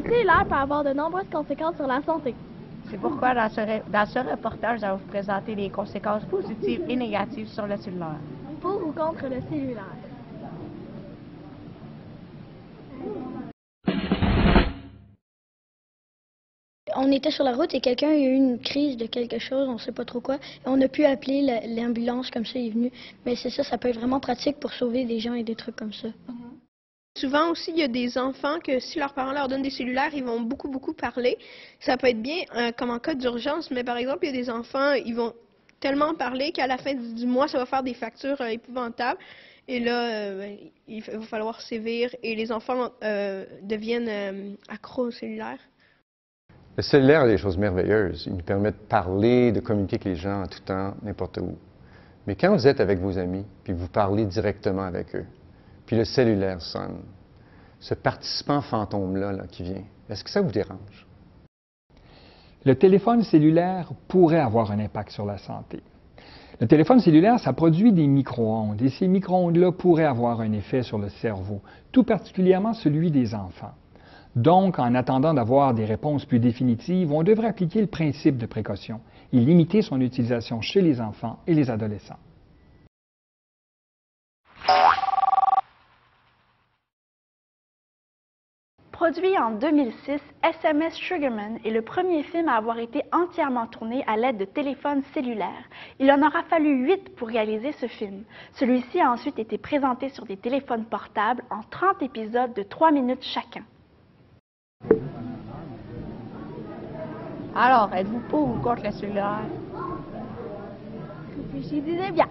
Le cellulaire peut avoir de nombreuses conséquences sur la santé. C'est pourquoi dans ce reportage, nous allons vous présenter les conséquences positives et négatives sur le cellulaire. Pour ou contre le cellulaire? On était sur la route et quelqu'un a eu une crise de quelque chose, on ne sait pas trop quoi. Et on a pu appeler l'ambulance, comme ça, il est venu. Mais c'est ça, ça peut être vraiment pratique pour sauver des gens et des trucs comme ça. Souvent aussi, il y a des enfants que si leurs parents leur donnent des cellulaires, ils vont beaucoup parler. Ça peut être bien comme en cas d'urgence, mais par exemple, il y a des enfants, ils vont tellement parler qu'à la fin du mois, ça va faire des factures épouvantables. Et là, il va falloir sévir et les enfants deviennent accros au cellulaire. Le cellulaire a des choses merveilleuses. Il nous permet de parler, de communiquer avec les gens en tout temps, n'importe où. Mais quand vous êtes avec vos amis, puis vous parlez directement avec eux, puis le cellulaire sonne, ce participant fantôme-là qui vient, est-ce que ça vous dérange? Le téléphone cellulaire pourrait avoir un impact sur la santé. Le téléphone cellulaire, ça produit des micro-ondes, et ces micro-ondes-là pourraient avoir un effet sur le cerveau, tout particulièrement celui des enfants. Donc, en attendant d'avoir des réponses plus définitives, on devrait appliquer le principe de précaution et limiter son utilisation chez les enfants et les adolescents. Produit en 2006, SMS Sugarman est le premier film à avoir été entièrement tourné à l'aide de téléphones cellulaires. Il en aura fallu 8 pour réaliser ce film. Celui-ci a ensuite été présenté sur des téléphones portables en 30 épisodes de 3 minutes chacun. Alors, êtes-vous pour ou contre le cellulaire? Réfléchissez bien.